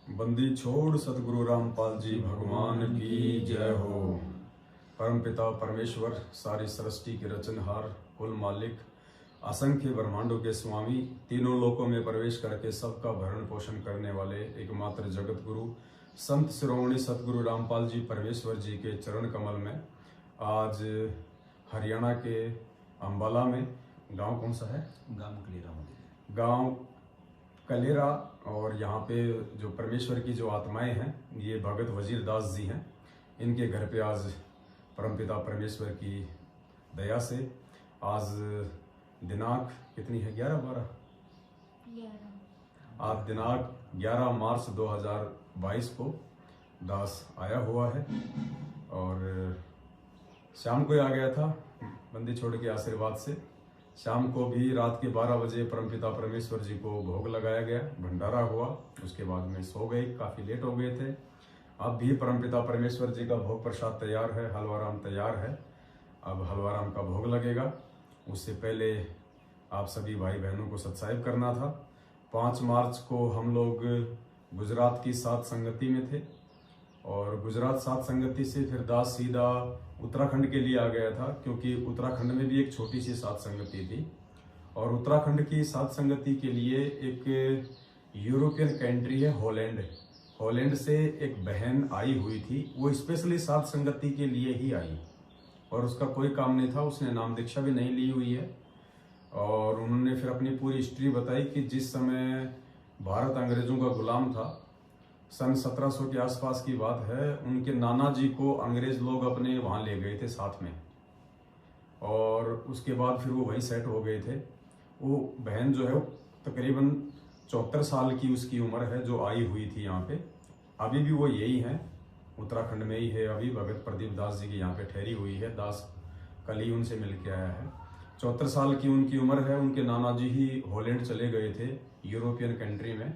बंदी छोड़ सतगुरु रामपाल जी भगवान की जय हो। परम पिता परमेश्वर, सारी सृष्टि के रचनहार, कुल मालिक, असंख्य ब्रह्मांडों के स्वामी, तीनों लोकों में प्रवेश करके सबका भरण पोषण करने वाले एकमात्र जगत गुरु संत शिरोमणि सतगुरु रामपाल जी परमेश्वर जी के चरण कमल में आज हरियाणा के अंबाला में, गांव कौन सा है? गांव कलेरा। और यहाँ पे जो परमेश्वर की जो आत्माएं हैं, ये भगत वजीर दास जी हैं। इनके घर पे आज परमपिता परमेश्वर की दया से आज दिनांक कितनी है? 11 आज दिनांक 11 मार्च 2022 को दास आया हुआ है और शाम को आ गया था बंदी छोड़ के आशीर्वाद से। शाम को भी रात के 12 बजे परमपिता परमेश्वर जी को भोग लगाया गया, भंडारा हुआ। उसके बाद में सो गए, काफ़ी लेट हो गए थे। अब भी परमपिता परमेश्वर जी का भोग प्रसाद तैयार है, हलवा राम तैयार है। अब हलवा राम का भोग लगेगा। उससे पहले आप सभी भाई बहनों को सत्साहिब करना था। 5 मार्च को हम लोग गुजरात की सात संगति में थे और गुजरात सात संगति से फिर दास सीधा उत्तराखंड के लिए आ गया था, क्योंकि उत्तराखंड में भी एक छोटी सी सात संगति थी। और उत्तराखंड की सात संगति के लिए एक यूरोपियन कंट्री है हॉलैंड। हॉलैंड से एक बहन आई हुई थी, वो स्पेशली सात संगति के लिए ही आई और उसका कोई काम नहीं था, उसने नाम दीक्षा भी नहीं ली हुई है। और उन्होंने फिर अपनी पूरी हिस्ट्री बताई कि जिस समय भारत अंग्रेजों का गुलाम था, सन 1700 के आसपास की बात है, उनके नाना जी को अंग्रेज लोग अपने वहाँ ले गए थे साथ में और उसके बाद फिर वो वहीं सेट हो गए थे। वो बहन जो है तकरीबन 74 साल की उसकी उम्र है, जो आई हुई थी यहाँ पे। अभी भी वो यही है, उत्तराखंड में ही है। अभी भगत प्रदीप दास जी की यहाँ पे ठहरी हुई है। दास कल ही उनसे मिल के आया है। 74 साल की उनकी उम्र है। उनके नाना जी ही हॉलैंड चले गए थे, यूरोपियन कंट्री में।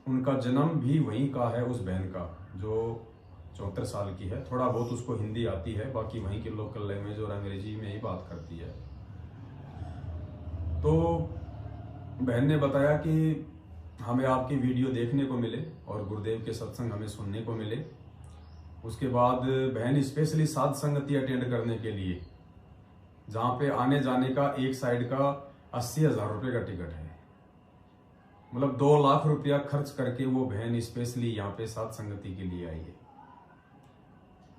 उनका जन्म भी वहीं का है, उस बहन का जो 74 साल की है। थोड़ा बहुत उसको हिंदी आती है, बाकी वहीं की लोकल लैंग्वेज और अंग्रेजी में ही बात करती है। तो बहन ने बताया कि हमें आपकी वीडियो देखने को मिले और गुरुदेव के सत्संग हमें सुनने को मिले। उसके बाद बहन स्पेशली साध संगति अटेंड करने के लिए, जहाँ पे आने जाने का एक साइड का 80,000 रुपये का टिकट है, मतलब 2 लाख रुपया खर्च करके वो बहन स्पेशली यहाँ पे साथ संगति के लिए आई है।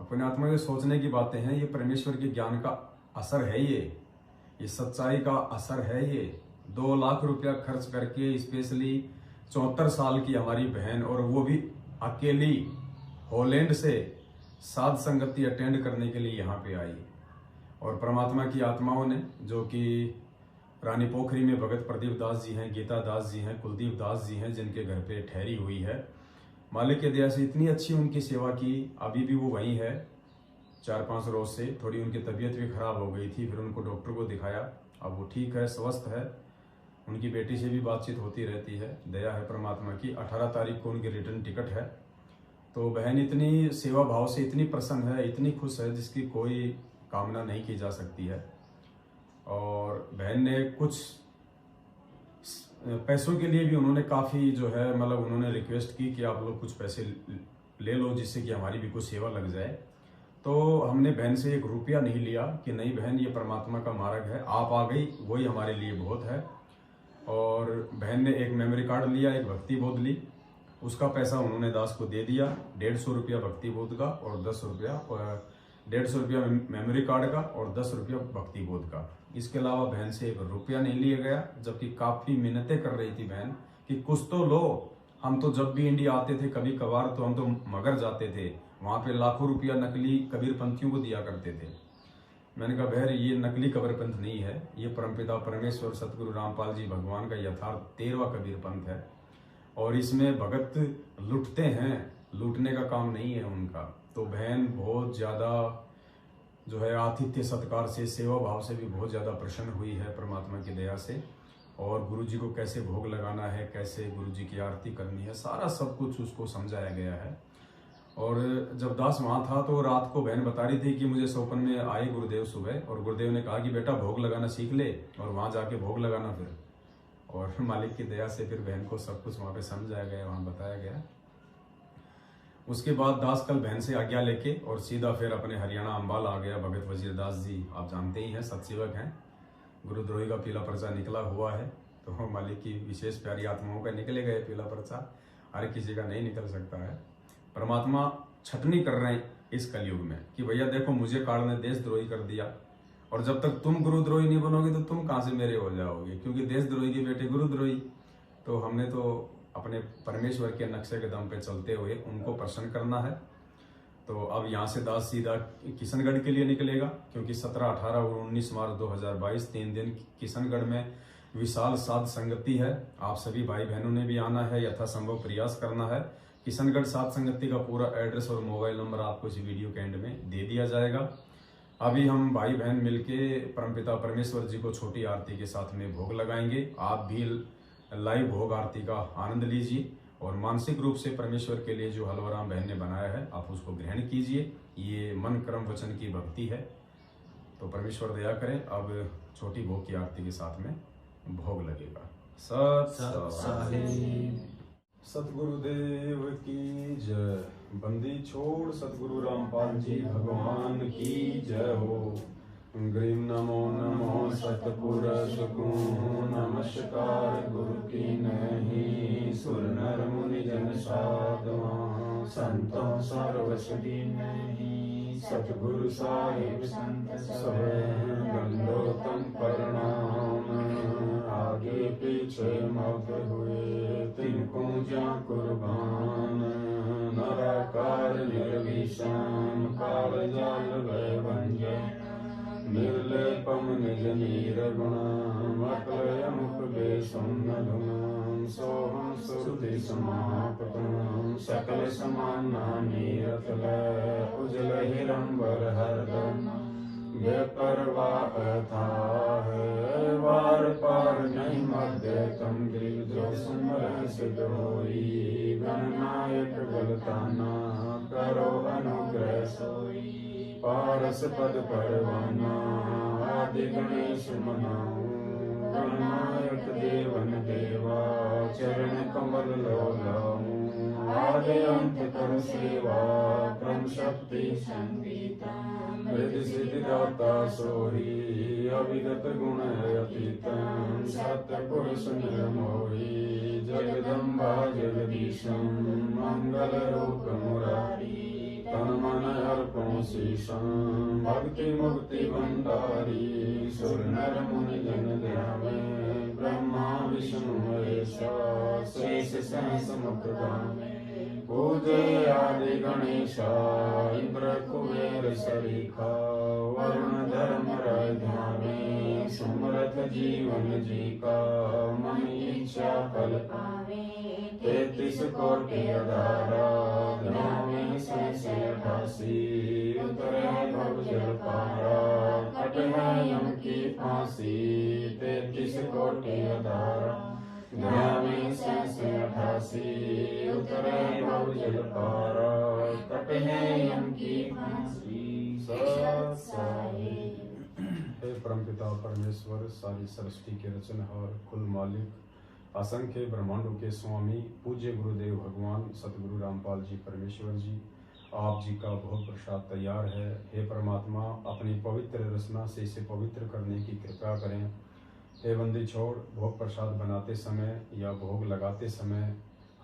अपने आत्मा के सोचने की बातें हैं। ये परमेश्वर के ज्ञान का असर है, ये सच्चाई का असर है। ये 2 लाख रुपया खर्च करके स्पेशली 74 साल की हमारी बहन, और वो भी अकेली हॉलैंड से साध संगति अटेंड करने के लिए यहाँ पे आई। और परमात्मा की आत्माओं ने, जो कि रानी पोखरी में भगत प्रदीप दास जी हैं, गीता दास जी हैं, कुलदीप दास जी हैं, जिनके घर पे ठहरी हुई है, मालिक के दया से इतनी अच्छी उनकी सेवा की। अभी भी वो वहीं है। 4-5 रोज से थोड़ी उनकी तबीयत भी खराब हो गई थी, फिर उनको डॉक्टर को दिखाया। अब वो ठीक है, स्वस्थ है। उनकी बेटी से भी बातचीत होती रहती है। दया है परमात्मा की। 18 तारीख को उनकी रिटर्न टिकट है। तो बहन इतनी सेवा भाव से इतनी प्रसन्न है, इतनी खुश है, जिसकी कोई कामना नहीं की जा सकती है। और बहन ने कुछ पैसों के लिए भी उन्होंने काफ़ी जो है, मतलब उन्होंने रिक्वेस्ट की कि आप लोग कुछ पैसे ले लो, जिससे कि हमारी भी कुछ सेवा लग जाए। तो हमने बहन से 1 रुपया नहीं लिया कि नहीं बहन, ये परमात्मा का मार्ग है, आप आ गई वही हमारे लिए बहुत है। और बहन ने एक मेमोरी कार्ड लिया, एक भक्ति बोध ली, उसका पैसा उन्होंने दास को दे दिया। 150 रुपया भक्ति बोध का और 10 रुपया 150 रुपया मेमोरी कार्ड का और 10 रुपया भक्ति बोध का। इसके अलावा बहन से 1 रुपया नहीं लिया गया, जबकि काफ़ी मिन्नतें कर रही थी बहन कि कुछ तो लो। हम तो जब भी इंडिया आते थे कभी कभार, तो हम तो मगर जाते थे, वहाँ पे लाखों रुपया नकली कबीरपंथियों को दिया करते थे। मैंने कहा बहन, ये नकली कबीरपंथ नहीं है, ये परमपिता परमेश्वर सतगुरु रामपाल जी भगवान का यथार्थ 13वां कबीरपंथ है। और इसमें भगत लुटते हैं, लूटने का काम नहीं है उनका। तो बहन बहुत ज़्यादा जो है आतिथ्य सत्कार से, सेवा भाव से भी बहुत ज़्यादा प्रसन्न हुई है परमात्मा की दया से। और गुरुजी को कैसे भोग लगाना है, कैसे गुरुजी की आरती करनी है, सारा सब कुछ उसको समझाया गया है। और जब दास वहाँ था तो रात को बहन बता रही थी कि मुझे सौपन में आए गुरुदेव सुबह, और गुरुदेव ने कहा कि बेटा भोग लगाना सीख ले और वहाँ जाके भोग लगाना फिर। और मालिक की दया से फिर बहन को सब कुछ वहाँ पे समझाया गया, वहाँ बताया गया। उसके बाद दास कल बहन से आज्ञा लेके और सीधा फिर अपने हरियाणा अंबाला आ गया। भगत वजीर दास जी आप जानते ही हैं, सतसेवक हैं। गुरुद्रोही का पीला पर्चा निकला हुआ है, तो मालिक की विशेष प्यारी आत्माओं का निकलेगा ये पीला पर्चा, हर किसी का नहीं निकल सकता है। परमात्मा छटनी कर रहे हैं इस कलयुग में कि भैया देखो मुझे काल ने देशद्रोही कर दिया, और जब तक तुम गुरुद्रोही नहीं बनोगे तो तुम कहाँ से मेरे हो जाओगे, क्योंकि देशद्रोही के बेटे गुरुद्रोही। तो हमने तो अपने परमेश्वर के नक्शे के दम पे चलते हुए उनको प्रसन्न करना है। तो अब यहाँ से दास सीधा किशनगढ़ के लिए निकलेगा, क्योंकि 17, 18 और 19 मार्च 2022 3 दिन किशनगढ़ में विशाल साध संगति है। आप सभी भाई बहनों ने भी आना है, यथासंभव प्रयास करना है। किशनगढ़ साध संगति का पूरा एड्रेस और मोबाइल नंबर आपको इस वीडियो के एंड में दे दिया जाएगा। अभी हम भाई बहन मिलके परमपिता परमेश्वर जी को छोटी आरती के साथ में भोग लगाएंगे। आप भी लाइव भोग आरती का आनंद लीजिए और मानसिक रूप से परमेश्वर के लिए जो हलवाराम बहन ने बनाया है आप उसको ग्रहण कीजिए। ये मन कर्म वचन की भक्ति है, तो परमेश्वर दया करें। अब छोटी भोग की आरती के साथ में भोग लगेगा। सतगुरुदेव की जय। बंदी छोड़ सतगुरु रामपाल जी भगवान की जय हो। ग्रीम नमो नमो सतपुरुष को नमस्कार गुरु की नहीं। सुर नर मुनि जन साधुआ संतों सर्वसदी नहीं। सतगुरु साहिब संत सब गंडोतम प्रणाम। आगे पीछे मौत हुए तिनको जा कुर्बान। नराकार निर्विषाम काल जाल भय भंजन। निर्लेपम निज नीर गुणाम अकलयमुख बेसुन्न धुनाम। सोहम सुधि समापतम सकल समाना नीरत लय। उजल हिरंबर हरदम बेपरवाह था है। वार पार नहीं मध्य तम गिर जो सुमर सिद्ध होई। गणनायक गलताना करो अनुग्रह सोई। पारस पद परवाना आदि गणेश मनाऊं। गणनायक देवन देवा चरण कमल लो लाऊं। आदि अंत कर सेवा ब्रह्म शक्ति संगीता। मृद सिद्धि दाता सोही अविगत गुण अतीतम। सत्य पुरुष निर्मोही जगदम्बा जगदीशम। मंगल रूप मुरारी तन मन अर्पण शीशम। भक्ति मुक्ति भंडारी सुर नर मुनि जन ध्यावे। ब्रह्मा विष्णु महेशा शेष सहस मुख गावे। पूजे आदि गणेशा इंद्र कुबेर सरीखा। वरुण धर्म राय ध्यावे सुमरत जीवन जी का। मन इच्छा फल पावे 33 कोटि अधारा। ध्यावे शेष 88 उतरे भव जल पारा। कट है यम की फांसी 33 कोटि अधारा। ध्यावे शेष 88 उतरे भव जल पारा। कट है यम की फांसी। सत साहिब। हे परमपिता परमेश्वर सारी सृष्टि के रचनहार कुल मालिक असंख्य ब्रह्मांडों के स्वामी पूज्य गुरुदेव भगवान सतगुरु रामपाल जी परमेश्वर जी, आप जी का भोग प्रसाद तैयार है। हे परमात्मा अपनी पवित्र रचना से इसे पवित्र करने की कृपा करें। हे बंदी छोड़ भोग प्रसाद बनाते समय या भोग लगाते समय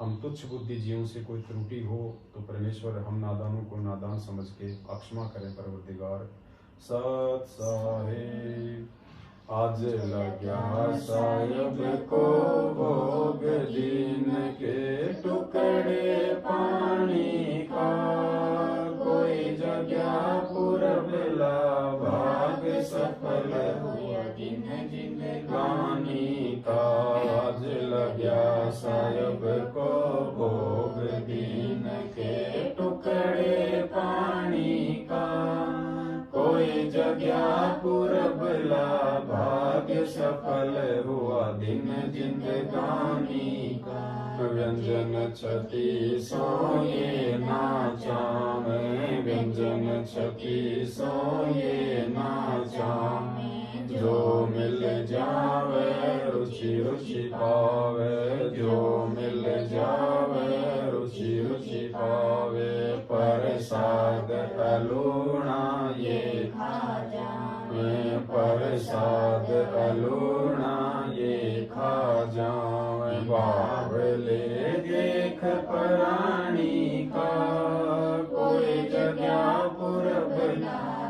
हम तुच्छ बुद्धि जीवों से कोई त्रुटि हो तो परमेश्वर हम नादानों को नादान समझ के अक्षमा करें परवरदिगार। सत साहिब। आज लग्या साहिब को भोग दीन के टुकड़े पानी का। कोई जगह पुरबला भाग सफल हुआ दिन जिंदगानी का। आज लग्या साहिब को भोग दीन के टुकड़े पानी का। कोई जगह पुरबला भाग्य सफल हुआ दिन जिंदगानी का। व्यंजन छति सोये नाचा में। व्यंजन छति सोये नाचा में। जो मिल जावे रुचि रुचि पावे। जो मिल जावे रुचि रुचि पावे। प्रसाद अलूणा ये खा जावे, प्रसाद अलूणा ये खा जावे। बावले देख पराणी का, कोई जगया पुरब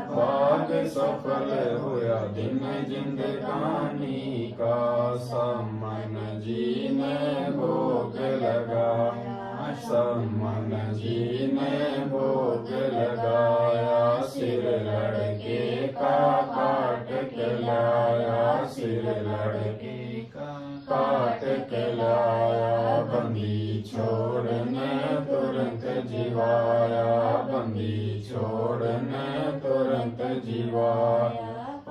भाग सफल होया दिन जिंदगानी का। समन जी ने भोग लगाया, समन जी ने भोग लगाया। सिर लड़के का काट के लाया, सिर लड़के का काट के लाया। बंदी छोड़ने तुरंत जीवाया, बंदी छोड़ने तुरंत जीवाया।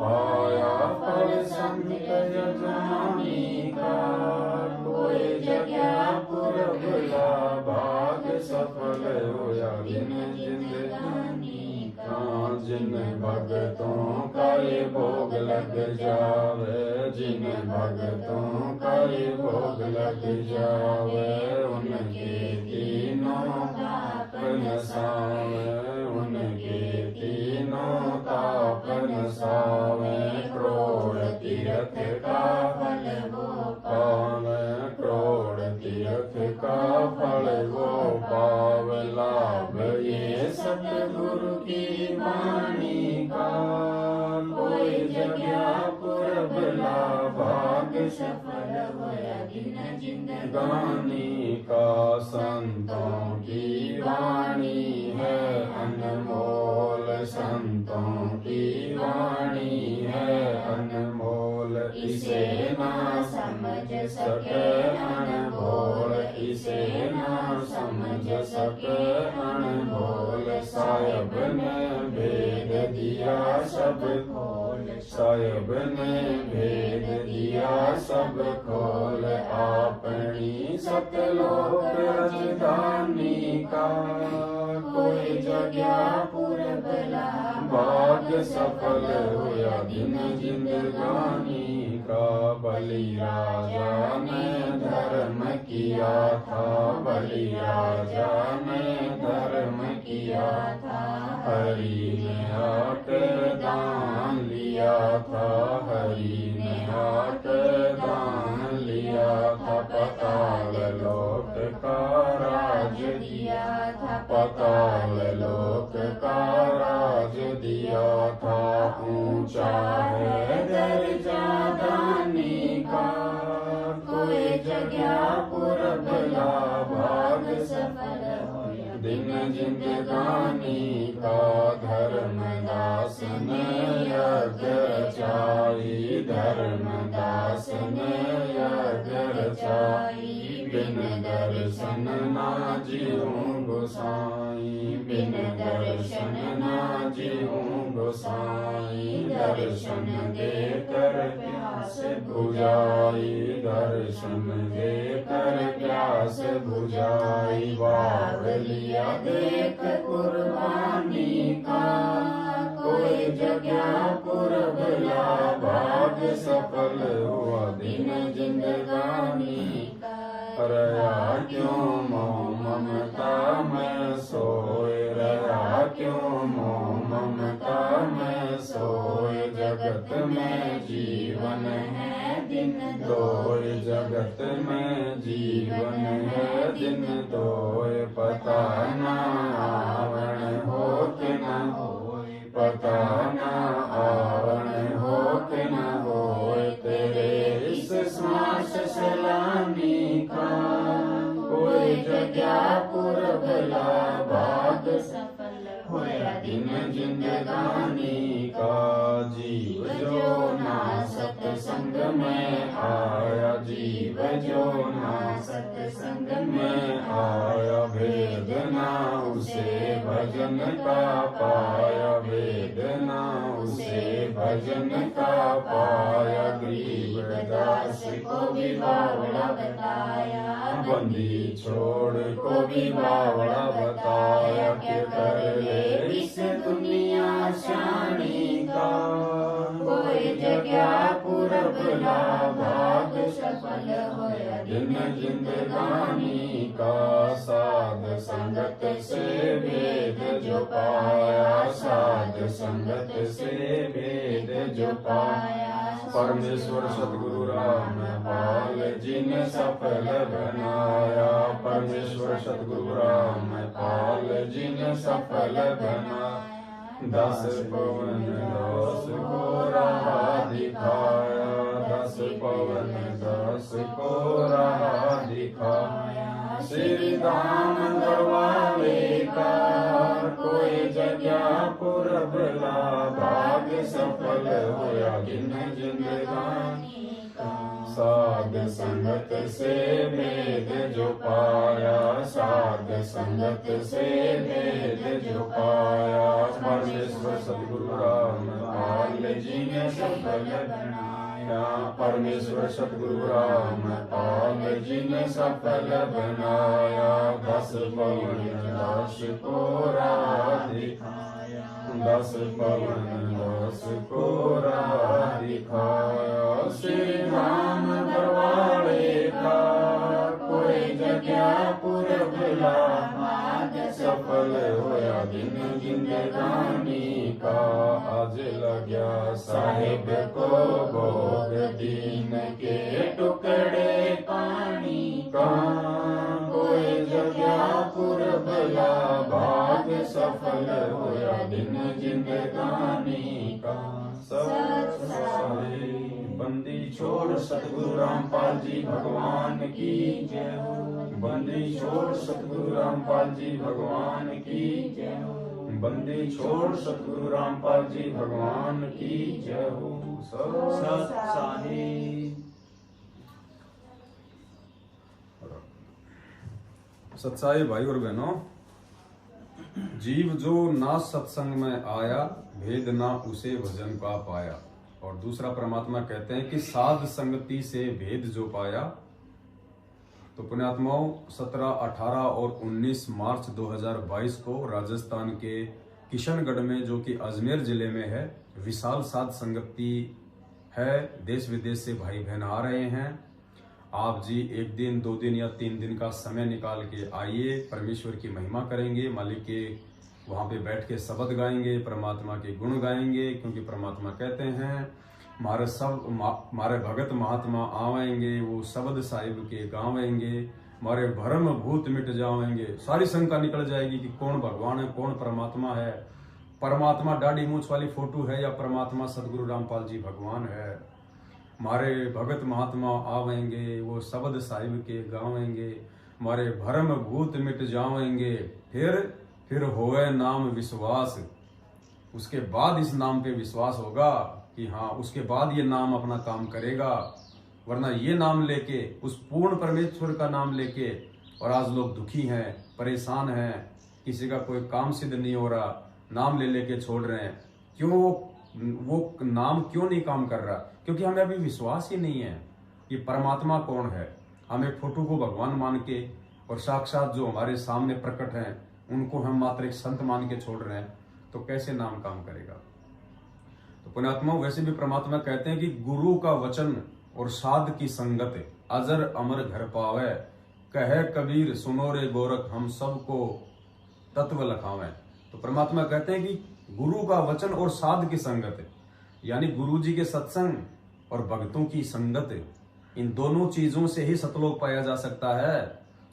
आया फल संत यजमानी का, कोई जगया पुरबला भाग सफल होया दिन जिंदगानी का। जिन भगतों का ये भोग लग जावे, जिन भगतों का ये भोग लग जावे। उनके तीनों ताप नसावे, उनके तीनों ताप नसावे। करोड़ तीर्थ का फल वो पावे, करोड़ तीर्थ का फल वो पावे। लाभ ये सतगुरु की वाणी का, कोई जगया पुरबला भाग सफल होया दिन जिंदगानी का। संतों की वाणी है अनमोल, संतों की वाणी है अनमोल। इसे ना समझ सके अनमोल, इसे ना समझ सके अनमोल। साहिब ने भेद दिया सब खोल, साहिब ने भेद दिया सब खोल। अपनी सतलोक राजधानी का, कोई जगया पुरबला भाग सफल होया दिन जिंदगानी का। बलि राजा ने धर्म किया था, बलि राजा ने धर्म किया था। हरि ने आकर दान लिया था, हरि ने आकर दान लिया था। पाताल लोक का राज दिया था, पाताल लोक का राज दिया था। ऊंचा है दर्जा दानी का, कोई जगया पुरबला भाग सफल होया दिन जिंदगानी का। धर्मदास ने यज्ञ रचाई, धर्मदास ने यज्ञ रचाई। बिन दर्शन ना जीऊं गोसाई, बिन दर्शन ना जीऊं गोसाई। दर्शन देकर प्यास बुझाई, दर्शन देकर प्यास बुझाई। बावलिया देख कुर्बानी का, कोई जगया पुरबला भाग सफल हुआ दिन जिंदगानी का। रया क्यों मोह ममता में सोए, रया क्यों मोह ममता में सोए। जगत में जीवन है दिन दोए, जगत में जीवन है दिन दोए। पता ना आवण हो के न होए, पता ना आवण हो के न होए। तेरे इस श्वास सलामी का, कोई जगया पुरबला भाग सफल होया दिन जिंदगानी का। जीव जो ना सत्संग में आया, जीव जो ना सत्संग में आया। भेद ना उसे भजन का पाया, भेद ना उसे भजन का पाया। गरीब दास को भी बावड़ा बताया, बंदी छोड़ को भी बावड़ा बताया। के कर ले इस दुनिया शानी का, कोई जगया पुरबला भाग सफल होया दिन जिंदगानी का। साध संगत से भेद जो पाया, साध संगत से भेद जो पाया। परमेश्वर सतगुरु रामपाल जी ने सफल बनाया, परमेश्वर सतगुरु रामपाल जी ने सफल बनाया। 10 पवन 10 को राह दिखाया, 10 पवन 10 को राह दिखाया। श्री धाम दरबारे का कोई जगह पुरबला, भाग्य सफल होया जिन जिंदगानी का। साध संगत से भेद जो पाया, साध संगत से भेद जो पाया। परमेश्वर सतगुरु रामपाल जी ने सफल बनाया, परमेश्वर सतगुरु रामपाल जी ने सफल बनाया। 10 पवन 10 को राह दिखाया, 10 पवन 10 को राह दिखाया। श्री राम दरबारे का कोई जगह पुरबला, भाग्य सफल होया दिन जिंदगानी का। आज लग्या साहिब को भोग दीन के टुकड़े पानी का, कोई जगह पुरबला, भाग्य सफल होया दिन जिंदगानी का। सत साहिब बंदी छोड़ सतगुरु रामपाल जी भगवान की जय हो, बंदी छोड़ सतगुरु रामपाल जी भगवान की जय हो, बंदी छोड़ सतगुरु रामपाल जी भगवान की जय हो। सत साहिब। सत्साई भाई और बहनों, जीव जो ना सत्संग में आया, भेद ना उसे भजन का पाया। और दूसरा परमात्मा कहते हैं कि साध संगति से भेद जो पाया। तो पुण्यात्माओं 17, 18 और 19 मार्च 2022 को राजस्थान के किशनगढ़ में, जो कि अजमेर जिले में है, विशाल साध संगति है। देश विदेश से भाई बहन आ रहे हैं। आप जी 1 दिन 2 दिन या 3 दिन का समय निकाल के आइए, परमेश्वर की महिमा करेंगे, मालिक के वहाँ पे बैठ के शब्द गाएंगे, परमात्मा के गुण गाएंगे। क्योंकि परमात्मा कहते हैं मारे भगत महात्मा आवेंगे, वो शब्द साहिब के गावेंगे, मारे भरम भूत मिट जावेंगे। सारी शंका निकल जाएगी कि कौन भगवान है, कौन परमात्मा है। परमात्मा दाढ़ी मूछ वाली फोटो है या परमात्मा सतगुरु रामपाल जी भगवान है। मारे भगत महात्मा आवेंगे, वो शब्द साहिब के गावेंगे, मारे भरम भूत मिट जावेंगे। फिर होवे नाम विश्वास। उसके बाद इस नाम पे विश्वास होगा कि हाँ, उसके बाद ये नाम अपना काम करेगा। वरना ये नाम लेके, उस पूर्ण परमेश्वर का नाम लेके, और आज लोग दुखी हैं, परेशान हैं, किसी का कोई काम सिद्ध नहीं हो रहा, नाम ले लेके छोड़ रहे हैं। क्यों? वो नाम क्यों नहीं काम कर रहा? क्योंकि हमें अभी विश्वास ही नहीं है कि परमात्मा कौन है। हम एक फोटो को भगवान मान के, और साक्षात जो हमारे सामने प्रकट हैं उनको हम मात्र एक संत मान के छोड़ रहे हैं, तो कैसे नाम काम करेगा? तो पुण्यात्माओं, वैसे भी परमात्मा कहते हैं कि गुरु का वचन और साध की संगत अजर अमर घर पावे। कहे कबीर सुनो रे गोरख, हम सबको तत्व लखावे। तो परमात्मा कहते हैं कि गुरु का वचन और साध की संगत, यानी गुरु जी के सत्संग और भक्तों की संगत, इन दोनों चीजों से ही सतलोक पाया जा सकता है।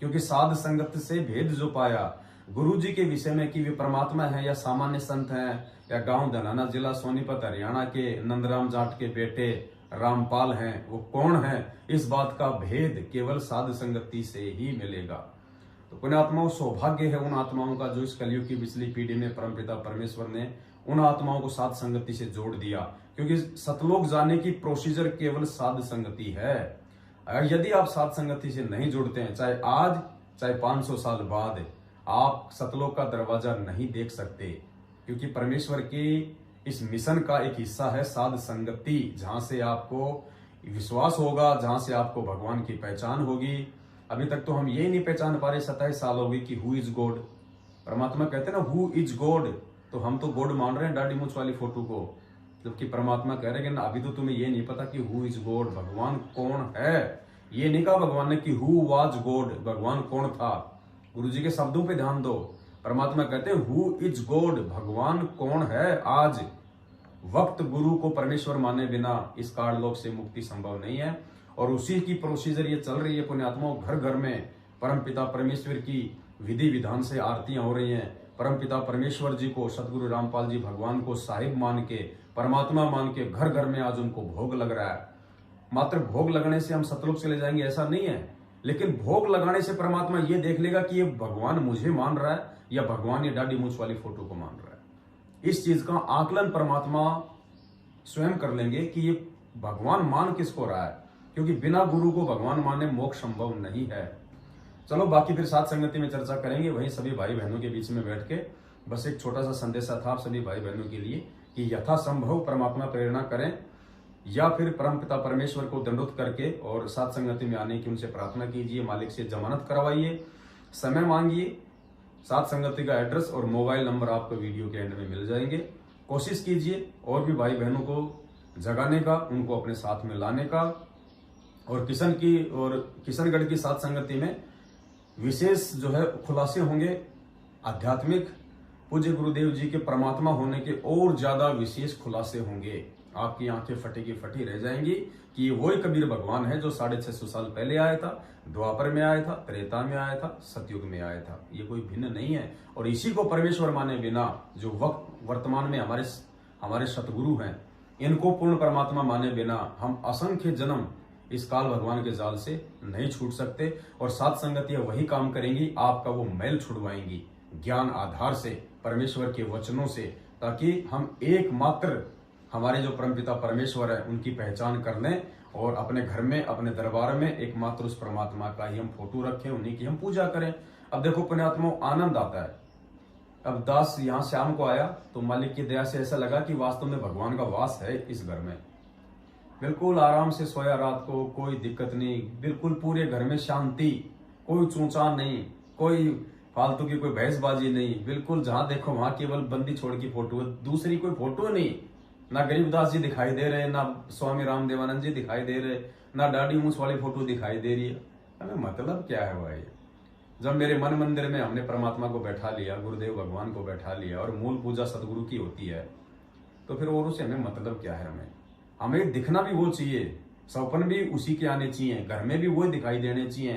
क्योंकि साध संगत से भेद जो पाया, गुरु जी के विषय में कि वे परमात्मा है या सामान्य संत हैं, या गांव धनाना जिला सोनीपत हरियाणा के नंदराम जाट के बेटे रामपाल हैं, वो कौन है, इस बात का भेद केवल साध संगति से ही मिलेगा। तो पुण्यात्माओं, सौभाग्य है उन आत्माओं का जो इस कलयुग की पिछली पीढ़ी में परमपिता परमेश्वर ने उन आत्माओं को साध संगति से जोड़ दिया। क्योंकि सतलोक जाने की प्रोसीजर केवल साध संगति है। यदि आप साध संगति से नहीं जुड़ते हैं, चाहे आज चाहे 500 साल बाद, आप सतलोक का दरवाजा नहीं देख सकते। क्योंकि परमेश्वर के इस मिशन का एक हिस्सा है साध संगति, जहां से आपको विश्वास होगा, जहां से आपको भगवान की पहचान होगी। अभी तक तो हम यही नहीं पहचान पा रहे, 27 साल हो गई कि हु इज गॉड। परमात्मा कहते हैं ना हु इज गॉड, तो हम तो गॉड मान रहे हैं दाढ़ी मूछ वाली फोटो को, जबकि परमात्मा कह रहे हैं कि अभी तो तुम्हें ये नहीं पता कि हु इज गॉड, भगवान कौन है। ये नहीं कहा भगवान ने कि हु वाज गॉड, भगवान कौन था। गुरु जी के शब्दों पे ध्यान दो। परमात्मा कहते हैं हु इज गॉड, भगवान कौन है। आज वक्त गुरु को परमेश्वर माने बिना इस काललोक से मुक्ति संभव नहीं है। और उसी की प्रोसीजर ये चल रही है पुण्यात्माओं। घर घर में परमपिता परमेश्वर की विधि विधान से आरतियां हो रही हैं। परमपिता परमेश्वर जी को, सतगुरु रामपाल जी भगवान को साहिब मान के, परमात्मा मान के घर घर में आज उनको भोग लग रहा है। मात्र भोग लगने से हम सतलोक चले जाएंगे ऐसा नहीं है, लेकिन भोग लगाने से परमात्मा ये देख लेगा कि ये भगवान मुझे मान रहा है या भगवान ये दाढ़ी मूंछ वाली फोटो को मान रहा है। इस चीज का आकलन परमात्मा स्वयं कर लेंगे कि ये भगवान मान किसको रहा है, क्योंकि बिना गुरु को भगवान माने मोक्ष संभव नहीं है। चलो बाकी फिर साथ संगति में चर्चा करेंगे, वहीं सभी भाई बहनों के बीच में बैठ के बस एक छोटा सा संदेशा था आप सभी भाई बहनों के लिए कि यथासंभव परमात्मा प्रेरणा करें या फिर परमपिता परमेश्वर को दंडोत करके और साथ संगति में आने की उनसे प्रार्थना कीजिए, मालिक से जमानत करवाइए, समय मांगिए। साथ संगति का एड्रेस और मोबाइल नंबर आपको वीडियो के एंड में मिल जाएंगे। कोशिश कीजिए और भी भाई बहनों को जगाने का, उनको अपने साथ में लाने का। और किशनगढ़ की साथ संगति में विशेष जो है खुलासे होंगे आध्यात्मिक, पूज्य गुरुदेव जी के परमात्मा होने के और ज्यादा विशेष खुलासे होंगे। आपकी आंखें फटी की फटी रह जाएंगी कि ये वही कबीर भगवान है जो 650 साल पहले आया था, द्वापर में आया था, त्रेता में आया था, सतयुग में आया था। ये कोई भिन्न नहीं है। और इसी को परमेश्वर माने बिना जो वर्तमान में हमारे सतगुरु हैं, इनको पूर्ण परमात्मा माने बिना हम असंख्य जन्म इस काल भगवान के जाल से नहीं छूट सकते। और साथ संगतियां वही काम करेंगी, आपका वो मैल छुड़वाएंगी ज्ञान आधार से, परमेश्वर के वचनों से, ताकि हम एकमात्र हमारे जो परमपिता परमेश्वर है उनकी पहचान कर लें और अपने घर में, अपने दरबार में एकमात्र उस परमात्मा का ही हम फोटो रखें, उन्हीं की हम पूजा करें। अब देखो पुण्यात्माओं, आनंद आता है। अब दास यहाँ शाम को आया तो मालिक की दया से ऐसा लगा कि वास्तव में भगवान का वास है इस घर में। बिल्कुल आराम से सोया रात को, कोई दिक्कत नहीं, बिल्कुल पूरे घर में शांति, कोई चूचा नहीं, कोई फालतू की कोई बहसबाजी नहीं, बिल्कुल जहां देखो वहां केवल बंदी छोड़ की फोटो, दूसरी कोई फोटो नहीं। ना गरीबदास जी दिखाई दे रहे, ना स्वामी रामदेवानंद जी दिखाई दे रहे, ना दाढ़ी मूंछ वाली फोटो दिखाई दे रही है। हमें मतलब क्या है भाई? जब मेरे मन मंदिर में हमने परमात्मा को बैठा लिया, गुरुदेव भगवान को बैठा लिया और मूल पूजा सतगुरु की होती है, तो फिर और उससे हमें मतलब क्या है? हमें दिखना भी वो चाहिए, सपन भी उसी के आने चाहिए, घर में भी वो दिखाई देने चाहिए,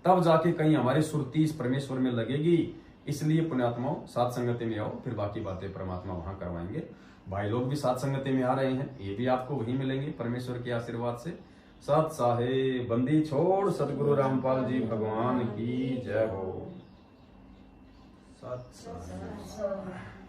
तब जाके कहीं हमारी सुरती इस परमेश्वर में लगेगी। इसलिए पुण्यात्माओं, साथ संगति में आओ, फिर बाकी बातें परमात्मा वहां करवाएंगे। भाई लोग भी साथ संगति में आ रहे हैं, ये भी आपको वहीं मिलेंगे परमेश्वर के आशीर्वाद से। सत साहेब बंदी छोड़ सतगुरु रामपाल जी भगवान की जय हो। सत साहेब।